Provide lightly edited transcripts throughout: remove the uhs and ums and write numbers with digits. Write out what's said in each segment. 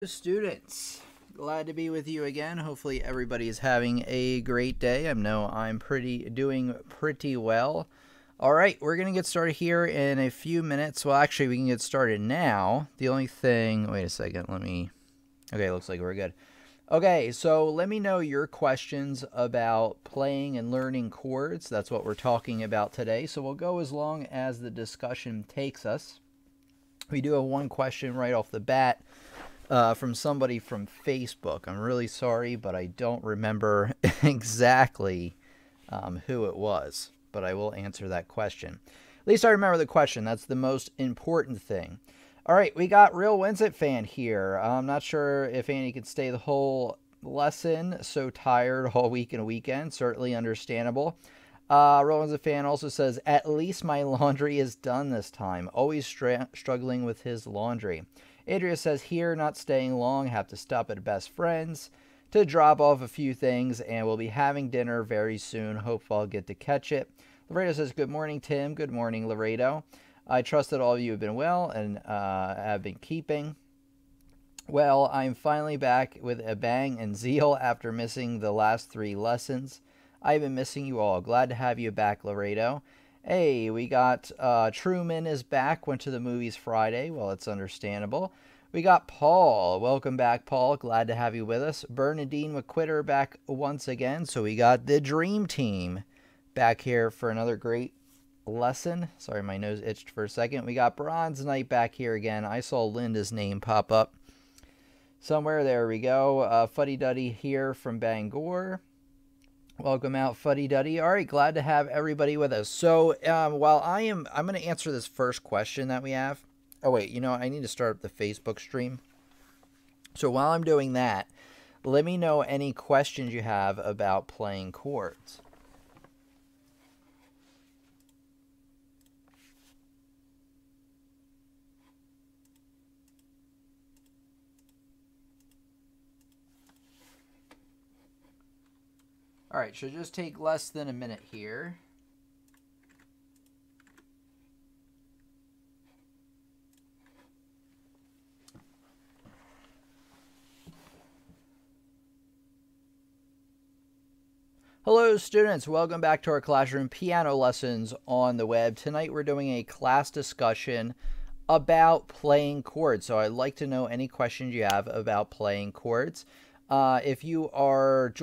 Students, glad to be with you again. Hopefully everybody is having a great day. I know I'm doing pretty well. All right, we're going to get started here in a few minutes. Well, actually, we can get started now. The only thing, wait a second, okay, looks like we're good. Okay, so let me know your questions about playing and learning chords. That's what we're talking about today. So we'll go as long as the discussion takes us. We do have one question right off the bat. From somebody from Facebook. I'm really sorry, but I don't remember exactly who it was, but I will answer that question. At least I remember the question. That's the most important thing. All right, we got Real Winsett fan here. I'm not sure if Annie could stay the whole lesson. So tired all week and weekend. Certainly understandable. Real Winsett fan also says, at least my laundry is done this time. Always struggling with his laundry. Adria says, here, not staying long, have to stop at Best Friends to drop off a few things, and we'll be having dinner very soon. Hope I'll get to catch it. Laredo says, good morning, Tim. Good morning, Laredo. I trust that all of you have been well and have been keeping well. I'm finally back with a bang and zeal after missing the last 3 lessons. I've been missing you all. Glad to have you back, Laredo. Hey, we got Truman is back, went to the movies Friday. Well, it's understandable. We got Paul. Welcome back, Paul. Glad to have you with us. Bernadine McQuitter back once again. So we got the Dream Team back here for another great lesson. Sorry, my nose itched for a second. We got Bronze Knight back here again. I saw Linda's name pop up somewhere. There we go. Fuddy Duddy here from Bangor. Welcome out, Fuddy Duddy. All right, glad to have everybody with us. So while I'm going to answer this first question that we have. Oh, wait, I need to start up the Facebook stream. So while I'm doing that, let me know any questions you have about playing chords. All right, should just take less than a minute here. Hello, students. Welcome back to our classroom piano lessons on the web. Tonight we're doing a class discussion about playing chords. So I'd like to know any questions you have about playing chords. If you're not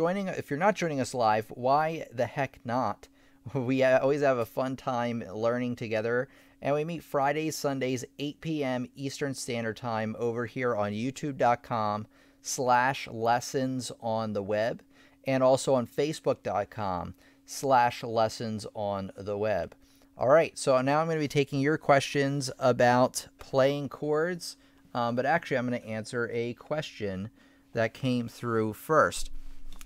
joining us live, why the heck not? We always have a fun time learning together, and we meet Fridays, Sundays, 8 p.m. Eastern Standard Time over here on youtube.com/lessons on the web, and also on facebook.com/lessons on the web. All right, so now I'm going to be taking your questions about playing chords, but actually I'm going to answer a question that came through first.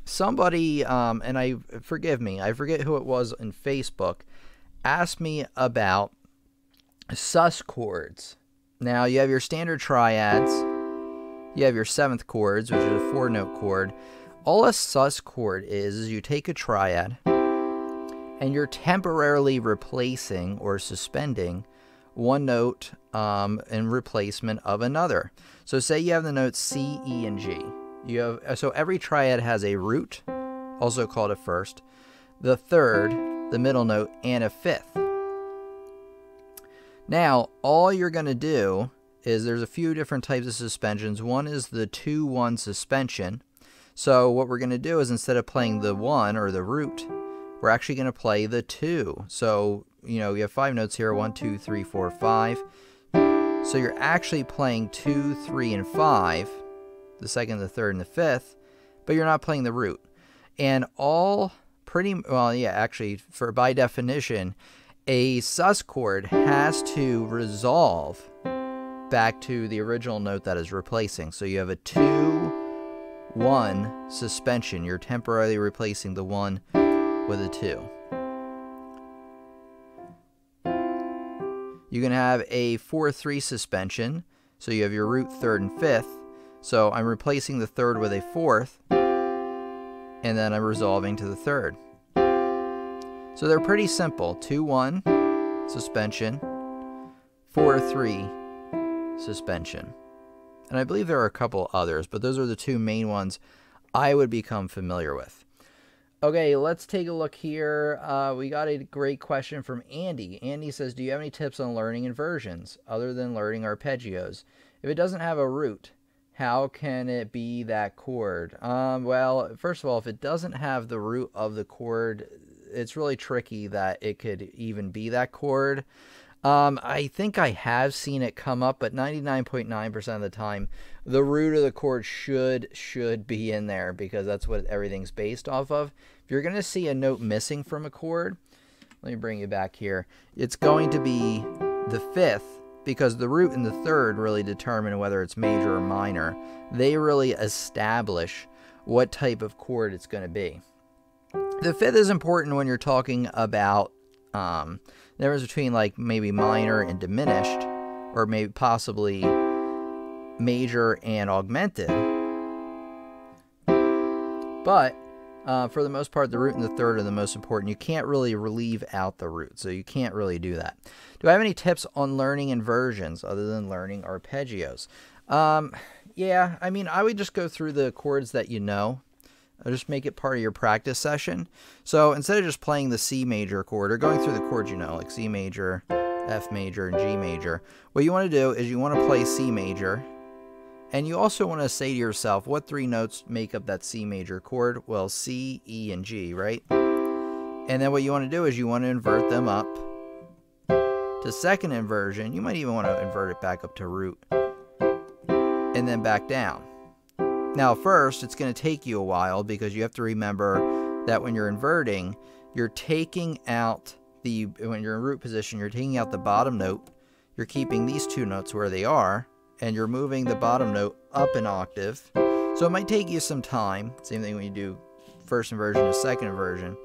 Somebody, and forgive me, I forget who it was in Facebook, asked me about sus chords. Now, you have your standard triads, you have your 7th chords, which is a 4-note chord. All a sus chord is you take a triad, and you're temporarily replacing or suspending one note in replacement of another. So say you have the notes C, E, and G. So every triad has a root, also called a first, the third, the middle note, and a 5th. Now, all you're going to do is there's a few different types of suspensions. One is the 2-1 suspension. So what we're going to do is instead of playing the 1 or the root, we're actually going to play the 2. So, you have 5 notes here, 1, 2, 3, 4, 5. So you're actually playing 2, 3, and 5, the 2nd, the 3rd, and the 5th, but you're not playing the root. And by definition, a sus chord has to resolve back to the original note that is replacing. So you have a 2-1 suspension. You're temporarily replacing the 1 with a 2. You can have a 4-3 suspension. So you have your root, 3rd, and 5th. So I'm replacing the 3rd with a 4th, and then I'm resolving to the 3rd. So they're pretty simple. 2-1 suspension, 4-3 suspension. And I believe there are a couple others, but those are the two main ones I would become familiar with. Okay, let's take a look here. We got a great question from Andy. Andy says, do you have any tips on learning inversions other than learning arpeggios? If it doesn't have a root, how can it be that chord? Well, first of all, if it doesn't have the root of the chord, it's really tricky that it could even be that chord. I think I have seen it come up, but 99.9% of the time, the root of the chord should be in there because that's what everything's based off of. If you're going to see a note missing from a chord, let me bring you back here. It's going to be the fifth because the root and the third really determine whether it's major or minor. They really establish what type of chord it's going to be. The fifth is important when you're talking about the difference between like maybe minor and diminished, or maybe possibly major and augmented. But for the most part, the root and the third are the most important. You can't really leave out the root, so you can't really do that. Do I have any tips on learning inversions other than learning arpeggios? Yeah, I mean, I would just go through the chords that you know. Just make it part of your practice session. So instead of just playing the C major chord or going through the chords you know, like C major, F major, and G major, what you want to do is you want to play C major, and you also want to say to yourself, what three notes make up that C major chord? Well, C, E, and G, right? And then what you want to do is you want to invert them up to second inversion. You might even want to invert it back up to root, and then back down. Now, first, it's going to take you a while because you have to remember that when you're inverting, you're taking out when you're in root position, you're taking out the bottom note, you're keeping these two notes where they are, and you're moving the bottom note up an octave. So it might take you some time. Same thing when you do first inversion to second inversion.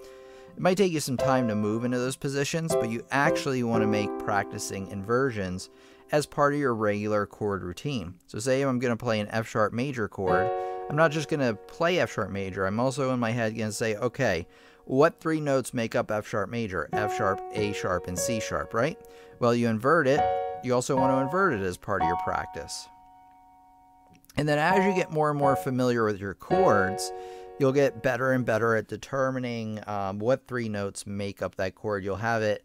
It might take you some time to move into those positions, but you actually want to make practicing inversions as part of your regular chord routine. So say I'm going to play an F sharp major chord, I'm not just going to play F sharp major, I'm also in my head going to say, okay, what three notes make up F sharp major? F sharp, A sharp, and C sharp, right? Well, you invert it, you also want to invert it as part of your practice. And then as you get more and more familiar with your chords, you'll get better and better at determining what three notes make up that chord. You'll have it,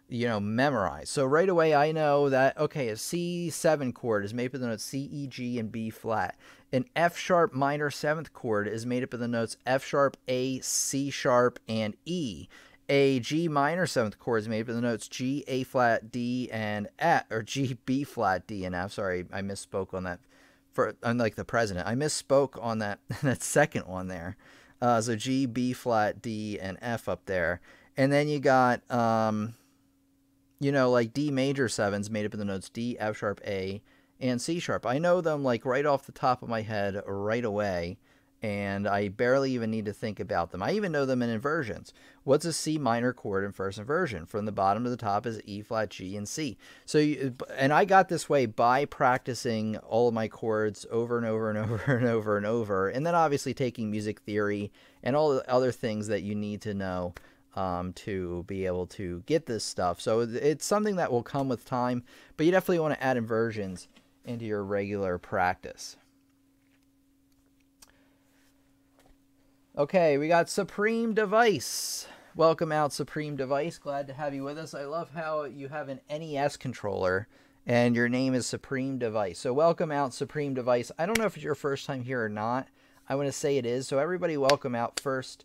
you know, memorized. So right away I know that, okay, a C7 chord is made up of the notes C, E, G, and B flat. An F sharp minor 7th chord is made up of the notes F sharp, A, C sharp, and E. A G minor 7th chord is made up of the notes G, A flat, D, and F, or G, B flat, D, and F. Sorry, I misspoke on that. Unlike the president, I misspoke on that that second one there. So G, B flat, D, and F up there. And then you got, you know, like D major 7's made up of the notes D, F sharp, A, and C sharp. I know them like right off the top of my head right away, and I barely even need to think about them. I even know them in inversions. What's a C minor chord in first inversion? From the bottom to the top is E flat, G, and C. So, and I got this way by practicing all of my chords over and over and over and over and over, and then obviously taking music theory and all the other things that you need to know to be able to get this stuff. So it's something that will come with time, but you definitely want to add inversions into your regular practice. Okay, we got Supreme Device. Welcome out, Supreme Device. Glad to have you with us. I love how you have an NES controller and your name is Supreme Device. So welcome out, Supreme Device. I don't know if it's your first time here or not. I want to say it is. So everybody welcome out first.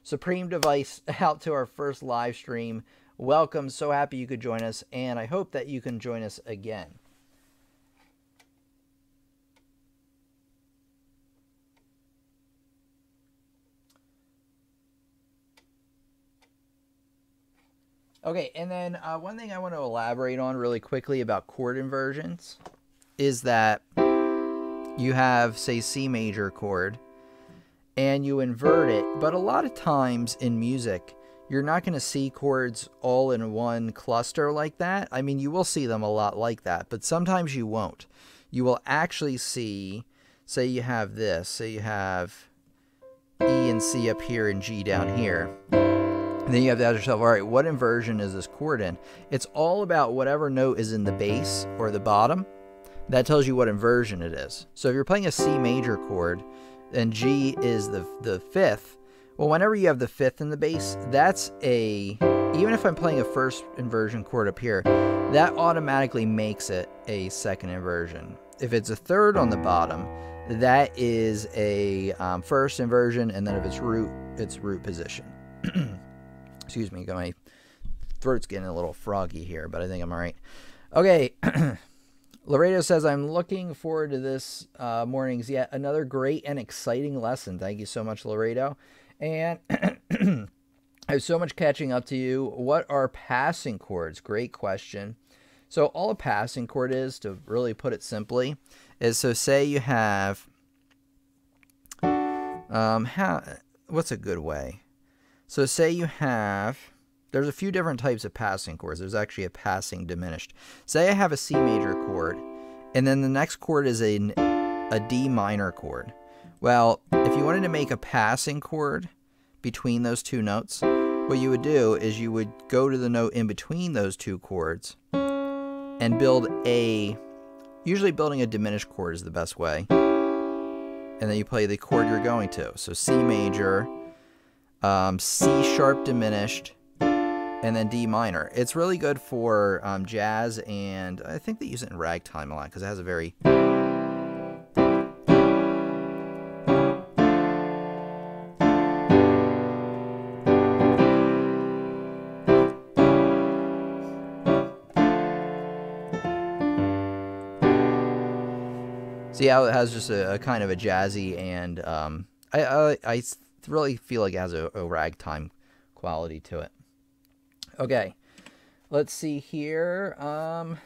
Supreme Device out to our first live stream. Welcome. So happy you could join us, and I hope that you can join us again. Okay, and then one thing I want to elaborate on really quickly about chord inversions is that you have, say, C major chord, and you invert it, but a lot of times in music, you're not going to see chords all in one cluster like that. I mean, you will see them a lot like that, but sometimes you won't. You will actually see, say you have this, say you have E and C up here and G down here. And then you have to ask yourself, all right, what inversion is this chord in? It's all about whatever note is in the bass or the bottom. that tells you what inversion it is. So if you're playing a C major chord and G is the fifth, well, whenever you have the fifth in the bass, that's even if I'm playing a first inversion chord up here, that automatically makes it a second inversion. If it's a third on the bottom, that is a first inversion, and then if it's root position. Excuse me, my throat's getting a little froggy here, but I think I'm all right. Okay. Laredo says, I'm looking forward to this morning's yet another great and exciting lesson. Thank you so much, Laredo. And I have so much catching up to you. What are passing chords? Great question. So all a passing chord is, to really put it simply, is, so say you have, what's a good way? So say you have, there's a few different types of passing chords. There's actually a passing diminished. Say I have a C major chord, and then the next chord is a D minor chord. Well, if you wanted to make a passing chord between those two notes, what you would do is you would go to the note in between those two chords and build usually building a diminished chord is the best way. And then you play the chord you're going to. So C major, C sharp diminished, and then D minor. It's really good for jazz, and I think they use it in ragtime a lot because it has a very... See how it has just a kind of a jazzy, and I really feel like it has a ragtime quality to it. Okay, let's see here. And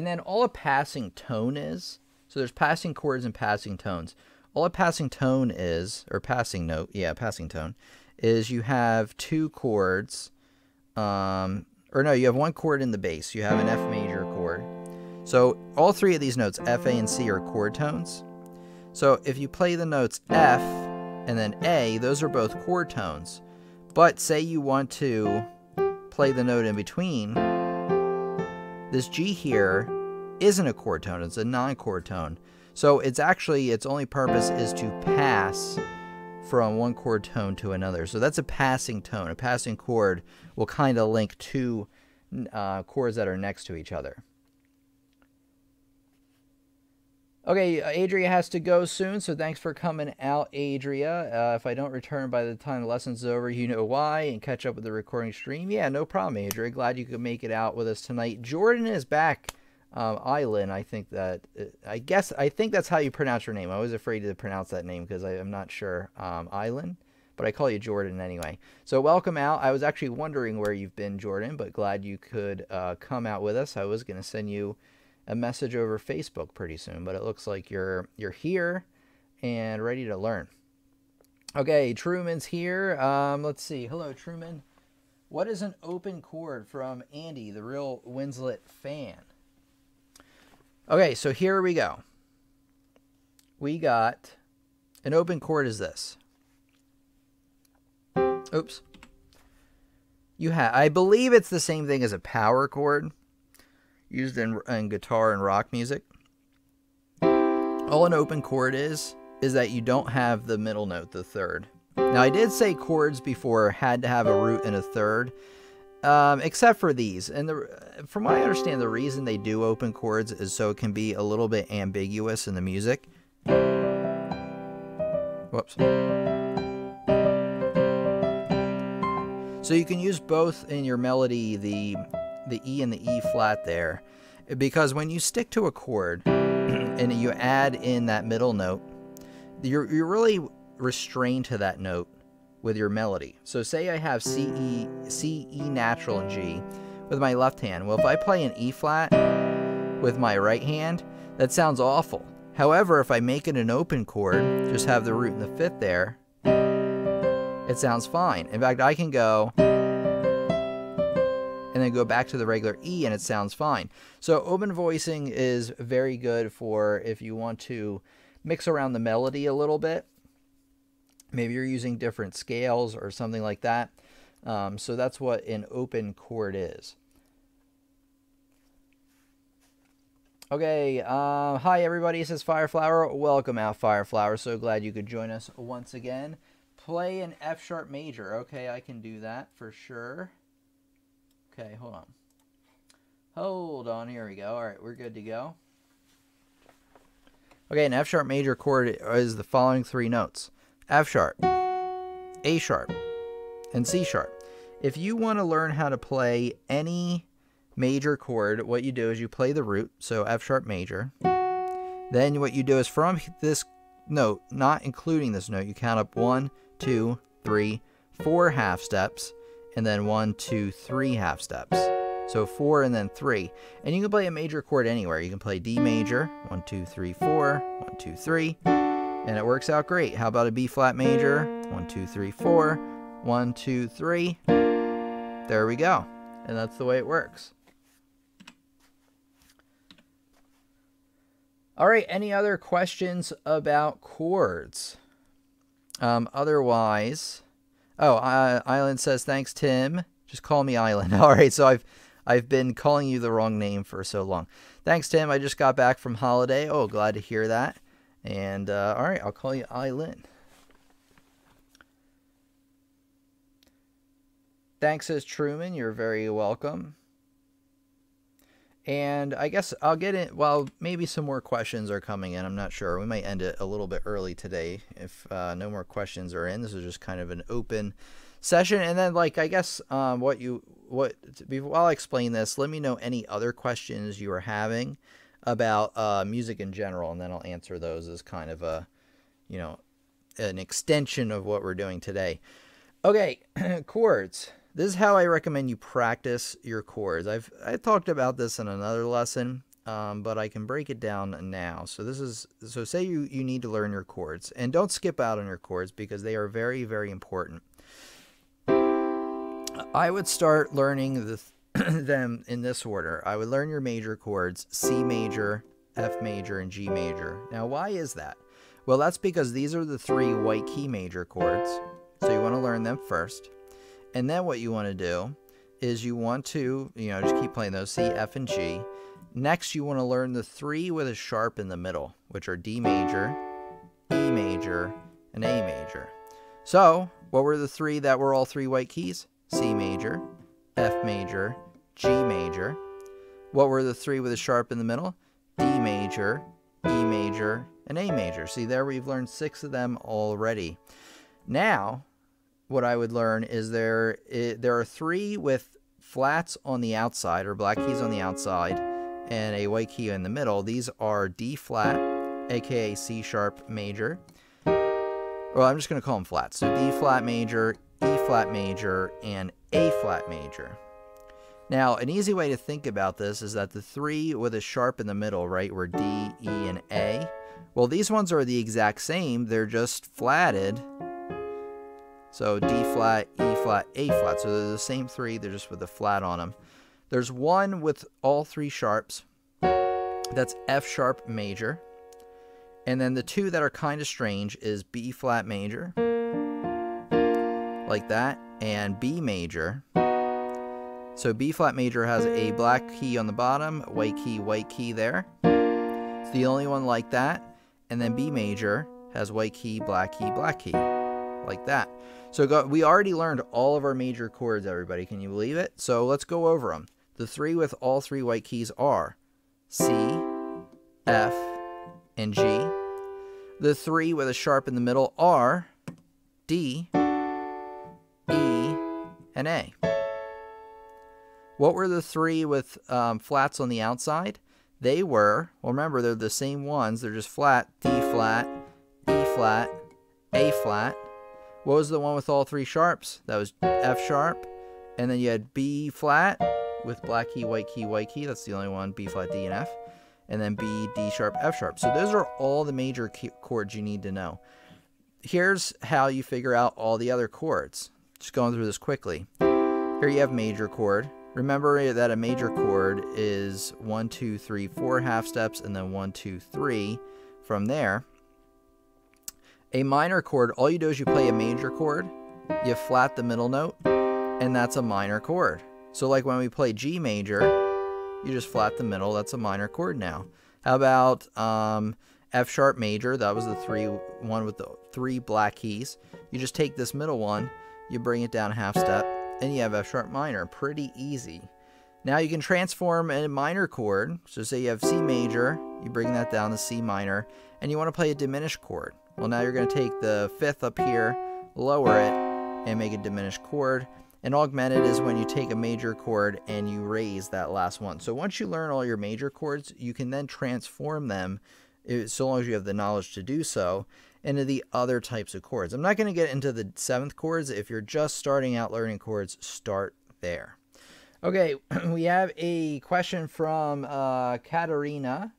then all a passing tone is, so there's passing chords and passing tones. All a passing tone is, or passing note, yeah, passing tone, is you have two chords, or no, you have one chord in the bass. You have an F major chord. So all three of these notes, F, A, and C, are chord tones. So if you play the notes F and then A, those are both chord tones. But say you want to play the note in between, this G here isn't a chord tone, it's a non-chord tone. So it's actually, its only purpose is to pass from one chord tone to another. So that's a passing tone. A passing chord will kind of link two chords that are next to each other. Okay, Adria has to go soon, so thanks for coming out, Adria. If I don't return by the time the lesson's over, you know why, and catch up with the recording stream. Yeah, no problem, Adria. Glad you could make it out with us tonight. Jordan is back. Island, I think that's how you pronounce your name. I was afraid to pronounce that name because I'm not sure. Island, but I call you Jordan anyway. So welcome out. I was actually wondering where you've been, Jordan, but glad you could come out with us. I was going to send you a message over Facebook pretty soon, but it looks like you're here and ready to learn. Okay, Truman's here. Let's see. Hello, Truman. What is an open chord? From Andy, the real Winslet fan. Okay, so here we go. We got an open chord is this. Oops. I believe it's the same thing as a power chord used in guitar and rock music. All an open chord is that you don't have the middle note, the third. Now, I did say chords before had to have a root and a third. Except for these, and from what I understand, the reason they do open chords is so it can be a little bit ambiguous in the music. Whoops. So you can use both in your melody, the E and the E flat there, because when you stick to a chord and you add in that middle note, you're really restrained to that note with your melody. So say I have C, E natural, and G with my left hand. Well, if I play an E flat with my right hand, that sounds awful. However, if I make it an open chord, just have the root and the fifth there, it sounds fine. In fact, I can go and then go back to the regular E and it sounds fine. So open voicing is very good for if you want to mix around the melody a little bit. Maybe you're using different scales or something like that. So that's what an open chord is. Okay, hi everybody, it says Fireflower. Welcome out, Fireflower. So glad you could join us once again. Play an F sharp major. Okay, I can do that for sure. Okay, hold on. Hold on, here we go. All right, we're good to go. Okay, an F sharp major chord is the following three notes: F sharp, A sharp, and C sharp. If you want to learn how to play any major chord, what you do is you play the root, so F sharp major. Then what you do is from this note, not including this note, you count up 1, 2, 3, 4 half steps, and then 1, 2, 3 half steps. So 4 and then 3. And you can play a major chord anywhere. You can play D major, 1, 2, 3, 4, 1, 2, 3, and it works out great. How about a B flat major, 1, 2, 3, 4, 1, 2, 3. There we go. And that's the way it works. All right, any other questions about chords? Otherwise, Island says, thanks, Tim. Just call me Island. All right, so I've been calling you the wrong name for so long. Thanks, Tim. I just got back from holiday. Oh, glad to hear that. And, all right, I'll call you Island. Thanks, says Truman. You're very welcome. And I guess I'll get in, well, maybe some more questions are coming in. I'm not sure. We might end it a little bit early today if no more questions are in. This is just kind of an open session. And then, like, I guess while I explain this, let me know any other questions you are having about music in general, and then I'll answer those as kind of a, you know, an extension of what we're doing today. Okay, chords. This is how I recommend you practice your chords. I talked about this in another lesson, but I can break it down now. So say you need to learn your chords, and don't skip out on your chords because they are very, very important. I would start learning them in this order. I would learn your major chords: C major, F major, and G major. Now, why is that? Well, that's because these are the 3 white key major chords. So you want to learn them first. And then what you want to do is you want to, just keep playing those, C, F, and G. Next, you want to learn the 3 with a sharp in the middle, which are D major, E major, and A major. So, what were the 3 that were all 3 white keys? C major, F major, G major. What were the 3 with a sharp in the middle? D major, E major, and A major. See, there we've learned 6 of them already. Now, what I would learn is there are 3 with flats on the outside, or black keys on the outside, and a white key in the middle. These are D flat, aka C sharp major. Well, I'm just going to call them flats. So D flat major, E flat major, and A flat major. Now, an easy way to think about this is that the 3 with a sharp in the middle, right, were D, E, and A. Well, these ones are the exact same. They're just flatted. So D flat, E flat, A flat. So they're the same 3. They're just with a flat on them. There's one with all 3 sharps. That's F sharp major. And then the 2 that are kind of strange is B flat major, like that, and B major. So B flat major has a black key on the bottom, white key there. It's the only one like that. And then B major has white key, black key, like that. So we already learned all of our major chords, everybody. Can you believe it? So let's go over them. The 3 with all 3 white keys are C, F, and G. The 3 with a sharp in the middle are D, E, and A. What were the 3 with flats on the outside? They were, well, remember, they're the same ones. They're just flat. D flat, E flat, A flat. What was the one with all 3 sharps? That was F sharp. And then you had B flat with black key, white key. That's the only one, B flat, D, and F. And then B, D sharp, F sharp. So those are all the major chords you need to know. Here's how you figure out all the other chords. Just going through this quickly. Here you have major chord. Remember that a major chord is 1, 2, 3, 4 half steps, and then 1, 2, 3 from there. A minor chord, all you do is you play a major chord, you flat the middle note, and that's a minor chord. So like when we play G major, you just flat the middle, that's a minor chord now. How about F sharp major? That was the one with the 3 black keys. You just take this middle one, you bring it down a half step, and you have F sharp minor. Pretty easy. Now you can transform a minor chord. So say you have C major, you bring that down to C minor, and you want to play a diminished chord. Well, now you're going to take the 5th up here, lower it, and make a diminished chord. And augmented is when you take a major chord and you raise that last one. So once you learn all your major chords, you can then transform them, so long as you have the knowledge to do so, into the other types of chords. I'm not going to get into the 7th chords. If you're just starting out learning chords, start there. Okay, we have a question from Katarina.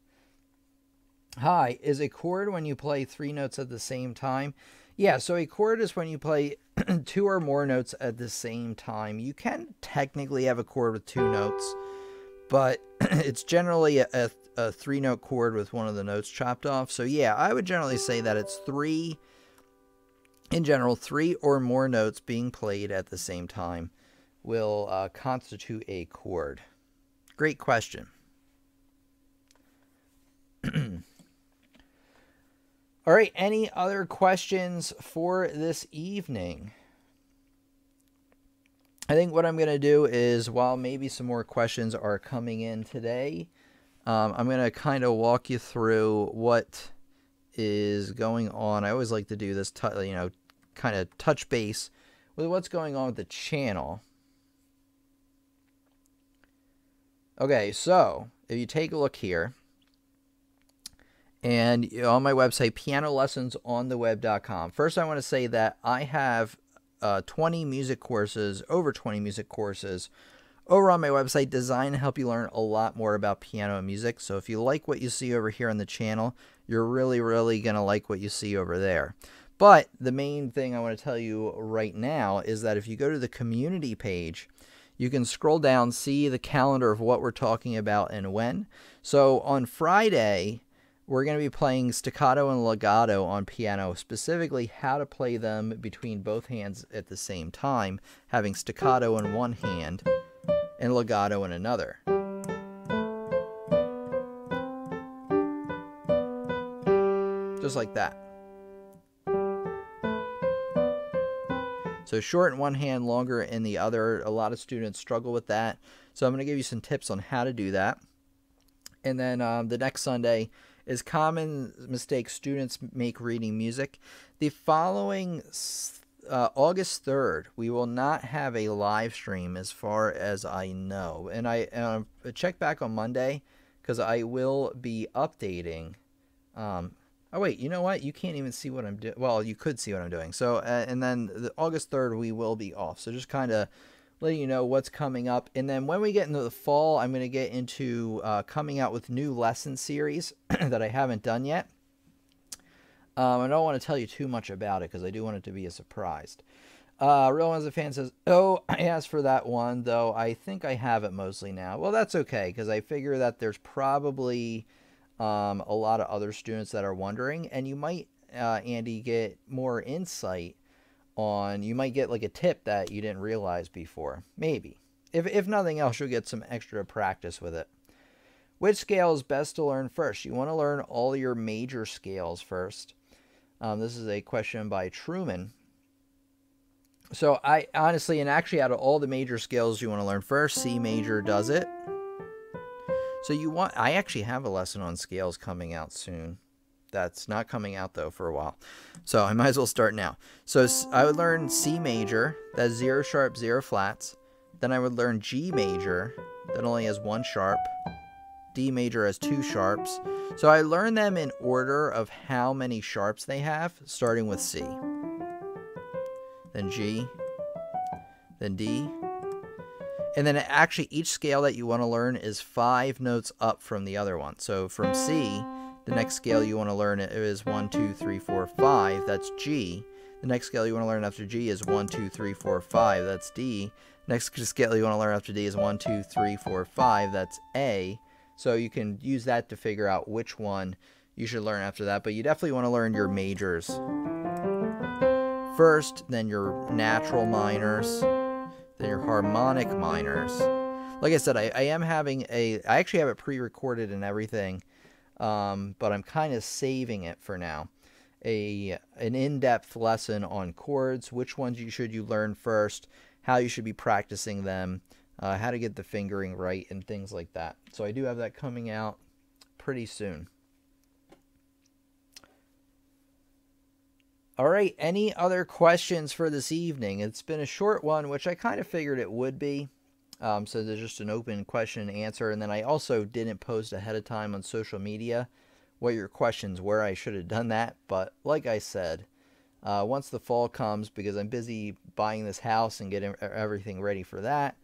Hi, is a chord when you play 3 notes at the same time? Yeah, so a chord is when you play 2 or more notes at the same time. You can technically have a chord with 2 notes, but it's generally a 3-note chord with one of the notes chopped off. So yeah, I would generally say that it's 3 or more notes being played at the same time will constitute a chord. Great question. All right, any other questions for this evening? I think what I'm going to do is, while maybe some more questions are coming in today, I'm going to kind of walk you through what is going on. I always like to do this, kind of touch base with what's going on with the channel. Okay, so if you take a look here, and on my website, pianolessonsontheweb.com. First, I want to say that I have over 20 music courses over on my website designed to help you learn a lot more about piano and music. So if you like what you see over here on the channel, you're really, really going to like what you see over there. But the main thing I want to tell you right now is that if you go to the community page, you can scroll down, see the calendar of what we're talking about and when. So on Friday, we're going to be playing staccato and legato on piano, specifically how to play them between both hands at the same time, having staccato in one hand and legato in another. Just like that. So short in one hand, longer in the other. A lot of students struggle with that. So I'm going to give you some tips on how to do that. And then the next Sunday is common mistakes students make reading music. The following August 3rd, we will not have a live stream as far as I know. And I check back on Monday because I will be updating. Oh, wait, you know what? You can't even see what I'm doing. Well, you could see what I'm doing. So, and then the August 3rd, we will be off. So just kind of letting you know what's coming up. And then when we get into the fall, I'm going to get into coming out with new lesson series that I haven't done yet. I don't want to tell you too much about it because I do want it to be a surprise. Real One's a Fan says, oh, I asked for that one, though I think I have it mostly now. Well, that's okay because I figure that there's probably a lot of other students that are wondering. And you might, Andy, get more insight on, you might get like a tip that you didn't realize before. Maybe. If nothing else, you'll get some extra practice with it. Which scale is best to learn first? You want to learn all your major scales first. This is a question by Truman. So I honestly, and actually out of all the major scales you want to learn first, C major does it. So I actually have a lesson on scales coming out soon. That's not coming out, though, for a while. So I might as well start now. So I would learn C major. That's 0 sharp, 0 flats. Then I would learn G major. That only has 1 sharp. D major has 2 sharps. So I learn them in order of how many sharps they have, starting with C. Then G. Then D. And then actually each scale that you want to learn is 5 notes up from the other one. So from C, the next scale you want to learn is 1, 2, 3, 4, 5. That's G. The next scale you want to learn after G is 1, 2, 3, 4, 5. That's D. Next scale you want to learn after D is 1, 2, 3, 4, 5. That's A. So you can use that to figure out which one you should learn after that. But you definitely want to learn your majors first, then your natural minors, than your harmonic minors. Like I said, I am having I actually have it pre-recorded and everything, but I'm kind of saving it for now. An in-depth lesson on chords, which ones should you learn first, how you should be practicing them, how to get the fingering right, and things like that. So I do have that coming out pretty soon. All right, any other questions for this evening? It's been a short one, which I kind of figured it would be. So there's just an open question and answer. And then I also didn't post ahead of time on social media what your questions were. I should have done that. But like I said, once the fall comes, because I'm busy buying this house and getting everything ready for that,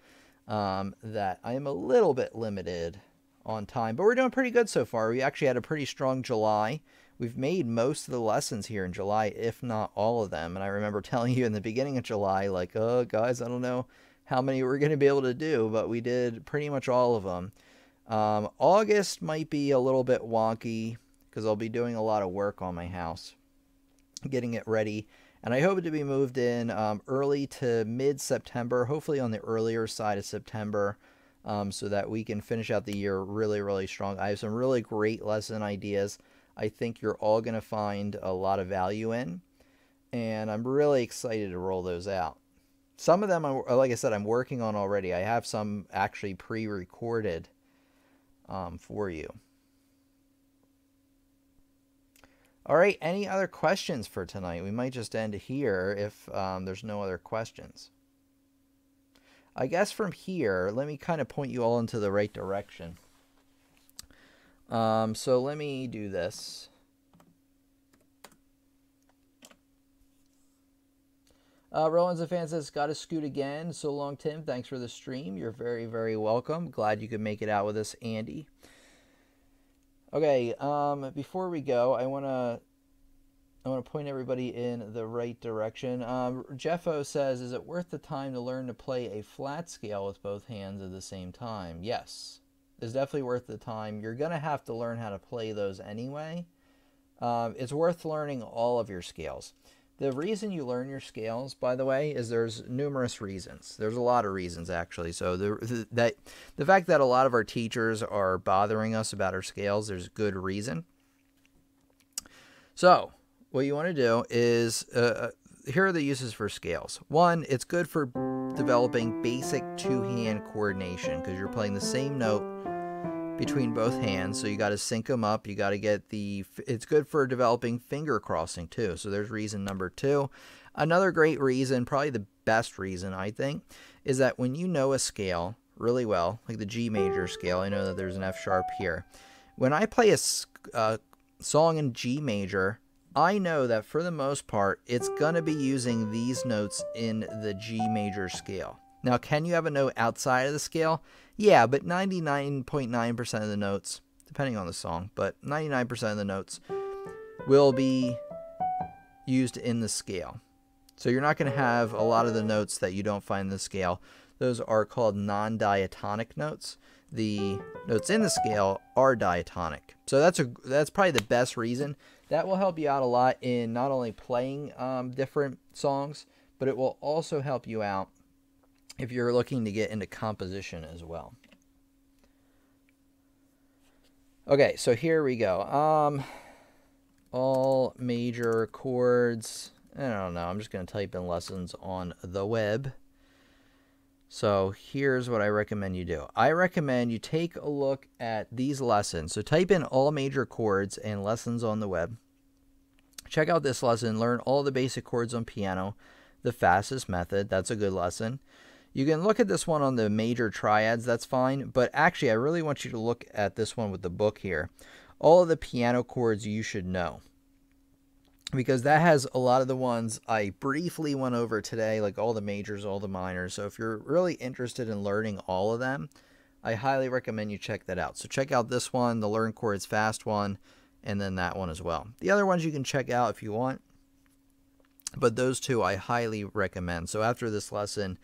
that I am a little bit limited on time. But we're doing pretty good so far. We actually had a pretty strong July. We've made most of the lessons here in July, if not all of them. And I remember telling you in the beginning of July, like, oh, guys, I don't know how many we're going to be able to do, but we did pretty much all of them. August might be a little bit wonky because I'll be doing a lot of work on my house, getting it ready. And I hope it to be moved in early to mid-September, hopefully on the earlier side of September, so that we can finish out the year really, really strong. I have some really great lesson ideas I think you're all going to find a lot of value in, and I'm really excited to roll those out. Some of them, like I said, I'm working on already. I have some actually pre-recorded for you. All right, any other questions for tonight? We might just end here if there's no other questions. I guess from here, let me kind of point you all into the right direction. So let me do this. Roland's a fan says, got to scoot again. So long, Tim. Thanks for the stream. You're very, very welcome. Glad you could make it out with us, Andy. Okay, before we go, I want to point everybody in the right direction. Jeffo says, is it worth the time to learn to play a flat scale with both hands at the same time? Yes, it's definitely worth the time. You're going to have to learn how to play those anyway. It's worth learning all of your scales. The reason you learn your scales, by the way, is there's numerous reasons. There's a lot of reasons, actually. So the fact that a lot of our teachers are bothering us about our scales, there's good reason. So what you want to do is, here are the uses for scales. One, it's good for developing basic two-hand coordination because you're playing the same note between both hands, so you got to sync them up. You got to get it's good for developing finger crossing too. So there's reason number two. Another great reason, probably the best reason I think, is that when you know a scale really well, like the G major scale, I know that there's an F sharp here. When I play a song in G major, I know that for the most part, it's going to be using these notes in the G major scale. Now, can you have a note outside of the scale? Yeah, but 99.9% of the notes, depending on the song, but 99% of the notes will be used in the scale. So you're not going to have a lot of the notes that you don't find in the scale. Those are called non-diatonic notes. The notes in the scale are diatonic. So that's probably the best reason. That will help you out a lot in not only playing different songs, but it will also help you out if you're looking to get into composition as well. Okay, so here we go. All major chords. I don't know. I'm just going to type in lessons on the web. So here's what I recommend you do. I recommend you take a look at these lessons. So type in all major chords and lessons on the web. Check out this lesson. Learn all the basic chords on piano. The fastest method. That's a good lesson. You can look at this one on the major triads, that's fine, but actually I really want you to look at this one with the book here. All of the piano chords you should know, because that has a lot of the ones I briefly went over today, like all the majors, all the minors. So if you're really interested in learning all of them, I highly recommend you check that out. So check out this one, the Learn Chords Fast one, and then that one as well. The other ones you can check out if you want, but those two I highly recommend. So after this lesson,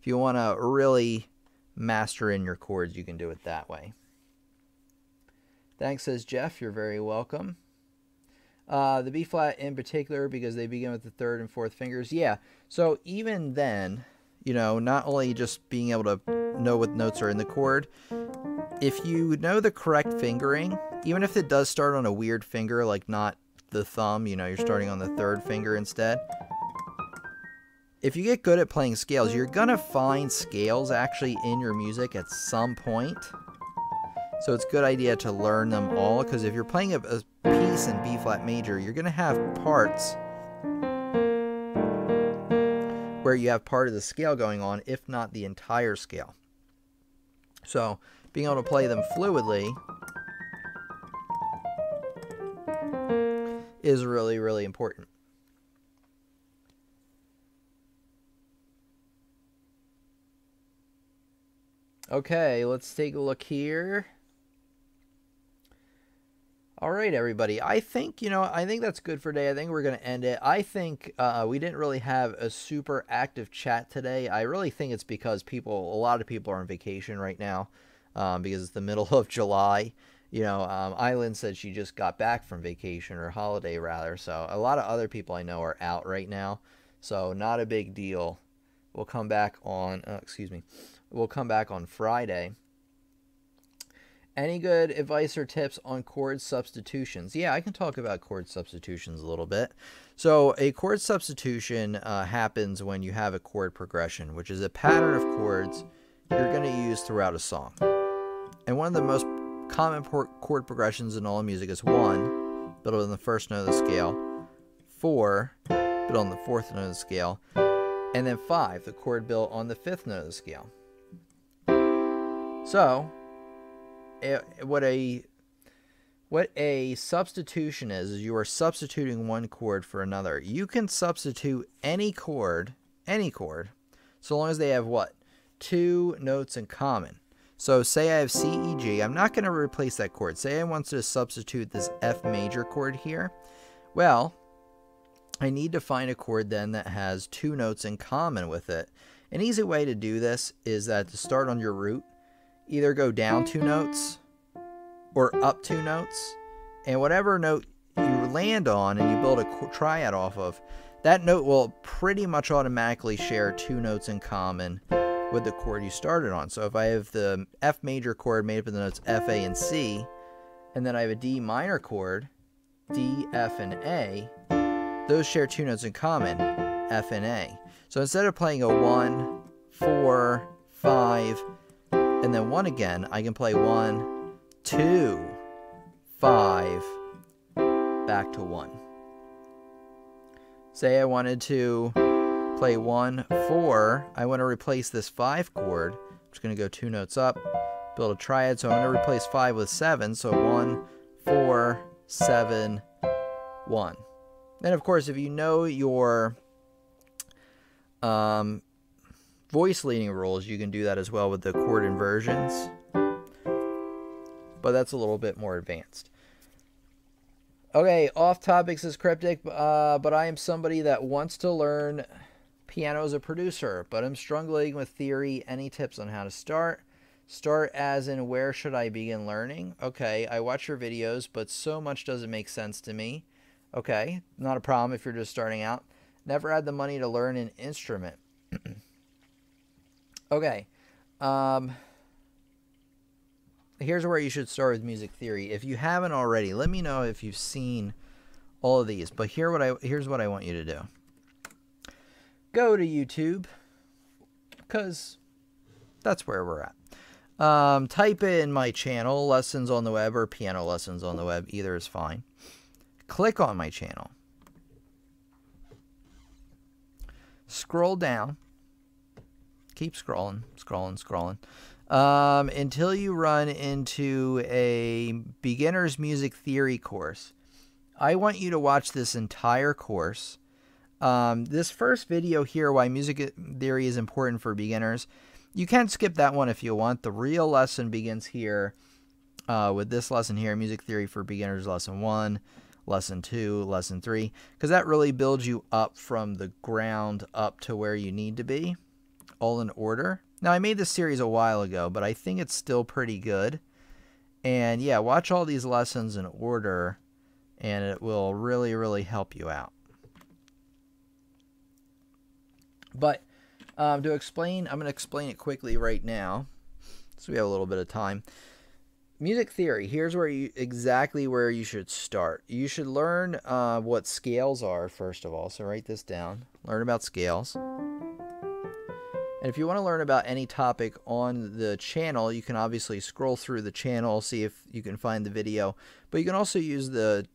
if you want to really master in your chords, you can do it that way. Thanks, says Jeff. You're very welcome. The B flat in particular, because they begin with the third and fourth fingers. Yeah, so even then, You know, not only just being able to know what notes are in the chord, if you know the correct fingering, even if it does start on a weird finger, like not the thumb, you know, you're starting on the third finger instead. If you get good at playing scales, you're going to find scales actually in your music at some point. So it's a good idea to learn them all, because if you're playing a piece in B flat major, you're going to have parts where you have part of the scale going on, if not the entire scale. So being able to play them fluidly is really, really important. Okay, let's take a look here. All right, everybody. I think, I think that's good for today. I think we're going to end it. I think we didn't really have a super active chat today. I really think it's because a lot of people are on vacation right now because it's the middle of July. Eileen said she just got back from vacation, or holiday rather. So a lot of other people I know are out right now. So not a big deal. We'll come back on, We'll come back on Friday. Any good advice or tips on chord substitutions? Yeah, I can talk about chord substitutions a little bit. So a chord substitution happens when you have a chord progression, which is a pattern of chords you're going to use throughout a song. And one of the most common chord progressions in all music is 1, built on the first note of the scale, 4, built on the fourth note of the scale, and then 5, the chord built on the fifth note of the scale. So what a substitution is you are substituting one chord for another. You can substitute any chord, so long as they have what? 2 notes in common. So say I have C, E, G. I'm not going to replace that chord. Say I want to substitute this F major chord here. Well, I need to find a chord then that has 2 notes in common with it. An easy way to do this is that to start on your root, either go down 2 notes or up 2 notes, and whatever note you land on and you build a triad off of, that note will pretty much automatically share 2 notes in common with the chord you started on. So if I have the F major chord made up of the notes F, A, and C, and then I have a D minor chord, D, F, and A, those share 2 notes in common, F and A. So instead of playing a 1, 4, 5, and then 1 again, I can play 1, 2, 5, back to 1. Say I wanted to play 1, 4. I want to replace this 5 chord. I'm just going to go 2 notes up, build a triad. So I'm going to replace 5 with 7. So 1, 4, 7, 1. Then, of course, if you know your voice leading rules, you can do that as well with the chord inversions. But that's a little bit more advanced. Okay, off topic is cryptic, but I am somebody that wants to learn piano as a producer, but I'm struggling with theory. Any tips on how to start? Start as in, where should I begin learning? Okay, I watch your videos, but so much doesn't make sense to me. Okay, not a problem if you're just starting out. Never had the money to learn an instrument. Okay, here's where you should start with music theory. If you haven't already, let me know if you've seen all of these. But here's what I want you to do. Go to YouTube, because that's where we're at. Type in my channel, Lessons on the Web, or Piano Lessons on the Web. Either is fine. Click on my channel. Scroll down. Keep scrolling, until you run into a beginner's music theory course. I want you to watch this entire course. This first video here, why music theory is important for beginners, you can skip that one if you want. The real lesson begins here with this lesson here, Music Theory for Beginners, Lesson 1, Lesson 2, Lesson 3, because that really builds you up from the ground up to where you need to be, all in order. Now, I made this series a while ago, but I think it's still pretty good. And yeah, watch all these lessons in order, and it will really, really help you out. But To explain, I'm going to explain it quickly right now, so we have a little bit of time. Music theory, here's where exactly where you should start. You should learn what scales are, first of all, so write this down. Learn about scales. And if you want to learn about any topic on the channel, you can obviously scroll through the channel, see if you can find the video. But you can also use the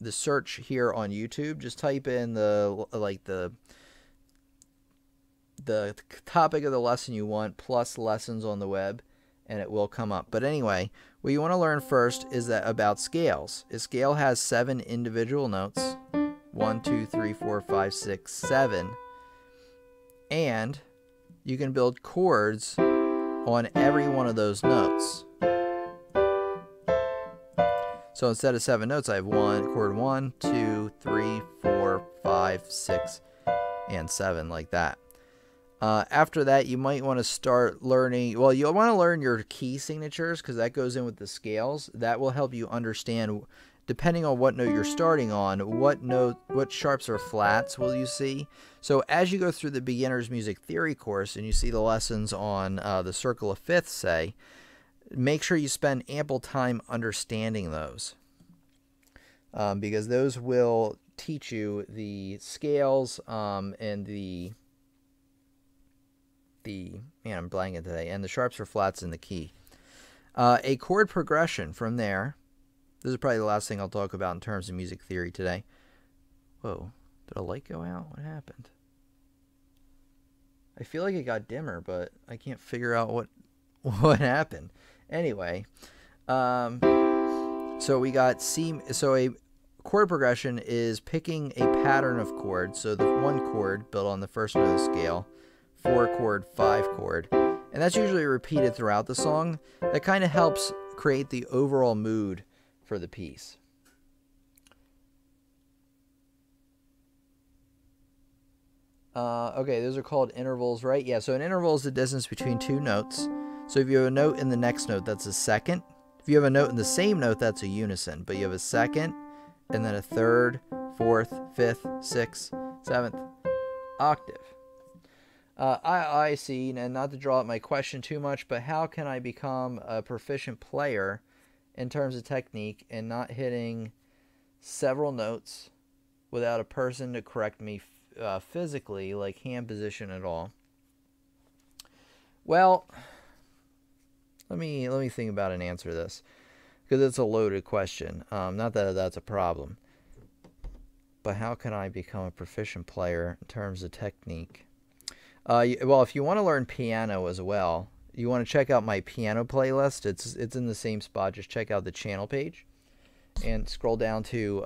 search here on YouTube. Just type in the topic of the lesson you want plus lessons on the web, and it will come up. But anyway, what you want to learn first is that about scales. A scale has 7 individual notes. 1, 2, 3, 4, 5, 6, 7. And you can build chords on every one of those notes. So instead of 7 notes, I have chord 1, 2, 3, 4, 5, 6, and 7, like that. After that, you might want to start learning, well, you'll want to learn your key signatures because that goes in with the scales. That will help you understand, depending on what note you're starting on, what sharps or flats will you see. So as you go through the beginner's music theory course and you see the lessons on the circle of fifths, say, make sure you spend ample time understanding those, because those will teach you the scales and the man, I'm blanking today, and the sharps or flats in the key. A chord progression from there. This is probably the last thing I'll talk about in terms of music theory today. Whoa, did a light go out? What happened? I feel like it got dimmer, but I can't figure out what happened. Anyway, so we got so a chord progression is picking a pattern of chords. So the 1 chord built on the first note of the scale, 4 chord, 5 chord, and that's usually repeated throughout the song. That kind of helps create the overall mood for the piece. Okay, those are called intervals, right? Yeah, so an interval is the distance between 2 notes. So if you have a note in the next note, that's a second. If you have a note in the same note, that's a unison. But you have a second, and then a third, fourth, fifth, sixth, seventh octave. I see, and not to draw out my question too much, but how can I become a proficient player in terms of technique and not hitting several notes without a person to correct me physically, like hand position at all? Well, let me think about an answer to this, because it's a loaded question. Not that that's a problem, but how can I become a proficient player in terms of technique? Well, if you want to learn piano as well, you want to check out my piano playlist. It's in the same spot. Just check out the channel page and scroll down to,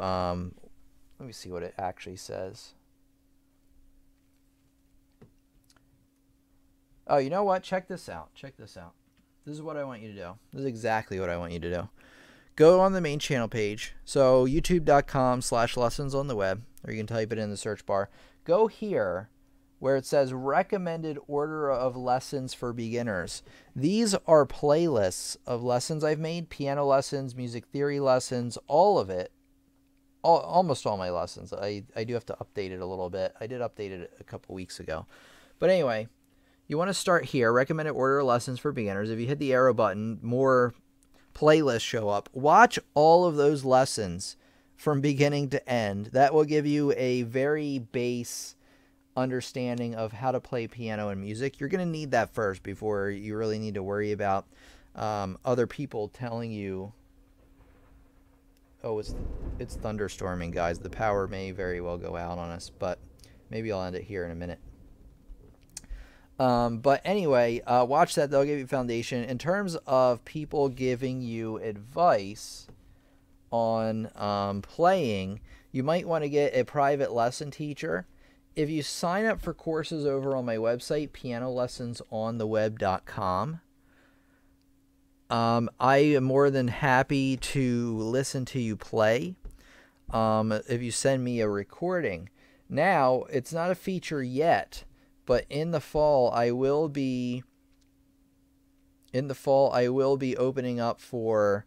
let me see what it actually says. Oh, you know what? Check this out. Check this out. This is what I want you to do. This is exactly what I want you to do. Go on the main channel page. So youtube.com/lessons on the web, or you can type it in the search bar. Go here where it says recommended order of lessons for beginners. These are playlists of lessons I've made, piano lessons, music theory lessons, all of it. Almost all my lessons. I do have to update it a little bit. I did update it a couple weeks ago. But anyway, you want to start here, recommended order of lessons for beginners. If you hit the arrow button, more playlists show up. Watch all of those lessons from beginning to end. That will give you a very base understanding of how to play piano and music. You're going to need that first before you really need to worry about other people telling you, oh, it's thunderstorming, guys. The power may very well go out on us, but maybe I'll end it here in a minute. But anyway, watch that. They'll give you foundation. In terms of people giving you advice on playing, you might want to get a private lesson teacher. If you sign up for courses over on my website, pianolessonsontheweb.com, I am more than happy to listen to you play if you send me a recording. Now, it's not a feature yet, but in the fall I will be opening up for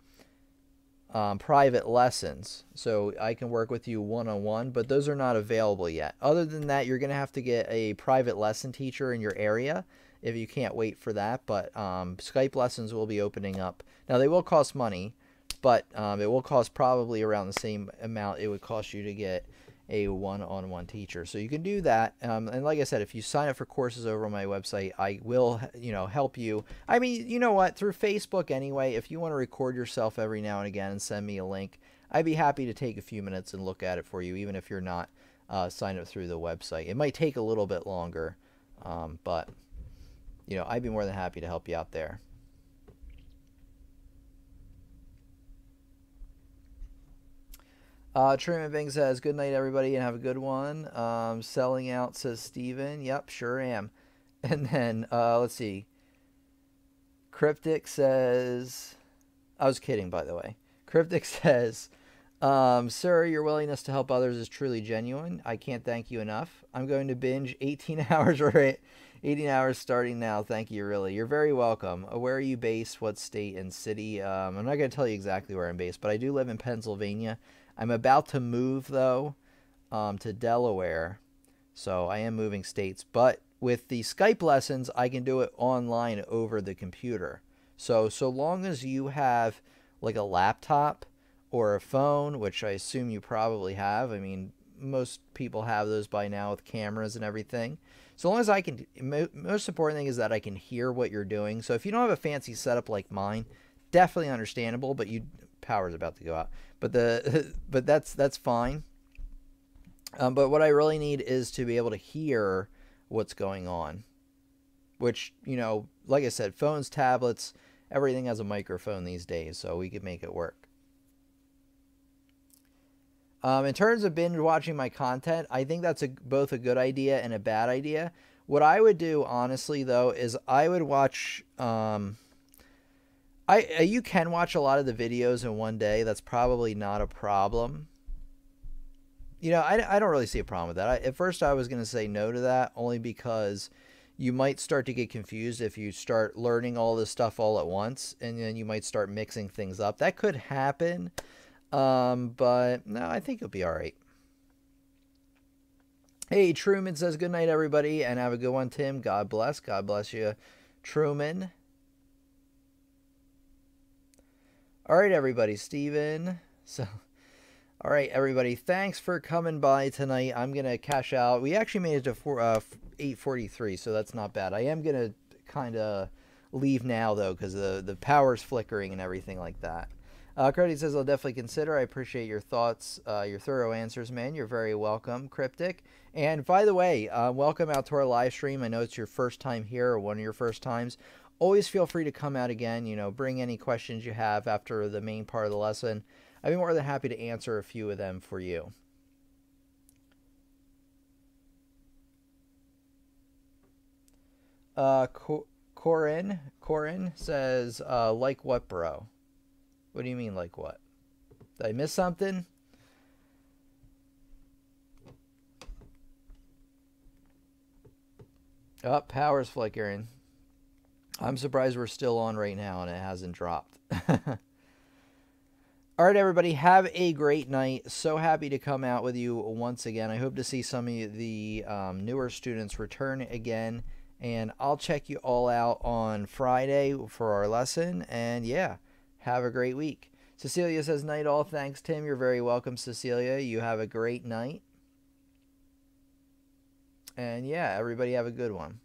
private lessons. So I can work with you one-on-one, but those are not available yet. Other than that, you're going to have to get a private lesson teacher in your area if you can't wait for that. But Skype lessons will be opening up. Now, they will cost money, but it will cost probably around the same amount it would cost you to get a one-on-one teacher. So you can do that. And like I said, if you sign up for courses over on my website, I will, help you. I mean, you know what? Through Facebook anyway, if you want to record yourself every now and again and send me a link, I'd be happy to take a few minutes and look at it for you, even if you're not signed up through the website. It might take a little bit longer, but, I'd be more than happy to help you out there. Truman Bing says, good night, everybody, and have a good one. Selling out, says Steven. Yep, sure am. And then, let's see. Cryptic says, I was kidding, by the way. Cryptic says, sir, your willingness to help others is truly genuine. I can't thank you enough. I'm going to binge 18 hours or 18 hours starting now. Thank you, really. You're very welcome. Where are you based? What state and city? I'm not going to tell you exactly where I'm based, but I do live in Pennsylvania. I'm about to move, though, to Delaware, so I am moving states. But with the Skype lessons, I can do it online over the computer. So long as you have, like, a laptop or a phone, which I assume you probably have. I mean, most people have those by now with cameras and everything. So long as I can, most important thing is that I can hear what you're doing. So if you don't have a fancy setup like mine, definitely understandable, but power's about to go out. But that's fine. But what I really need is to be able to hear what's going on, which, like I said, phones, tablets, everything has a microphone these days, so we could make it work. In terms of binge watching my content, I think that's both a good idea and a bad idea. What I would do, honestly, though, is I would watch... you can watch a lot of the videos in one day. That's probably not a problem. I don't really see a problem with that. At first, I was going to say no to that, only because you might start to get confused if you start learning all this stuff all at once, and then you might start mixing things up. That could happen, but no, I think it'll be all right. Hey, Truman says, good night, everybody, and have a good one, Tim. God bless. God bless you, Truman. All right, everybody, Steven. All right, everybody, thanks for coming by tonight. I'm going to cash out. We actually made it to 8:43, so that's not bad. I am going to kind of leave now, though, because the power's flickering and everything like that. Credit says, I'll definitely consider. I appreciate your thoughts, your thorough answers, man. You're very welcome, Cryptic. And by the way, welcome out to our live stream. I know it's your first time here, or one of your first times. Always feel free to come out again, bring any questions you have after the main part of the lesson. I'd be more than happy to answer a few of them for you. Corin says, like what, bro? What do you mean, like what? Did I miss something? Oh, power's flickering. I'm surprised we're still on right now and it hasn't dropped. All right, everybody, have a great night. So happy to come out with you once again. I hope to see some of the newer students return again. And I'll check you all out on Friday for our lesson. And yeah, have a great week. Cecilia says, night all. Thanks, Tim. You're very welcome, Cecilia. You have a great night. And yeah, everybody have a good one.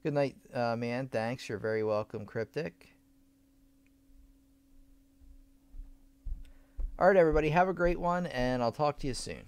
Good night, man. Thanks. You're very welcome, Cryptic. All right, everybody. Have a great one, and I'll talk to you soon.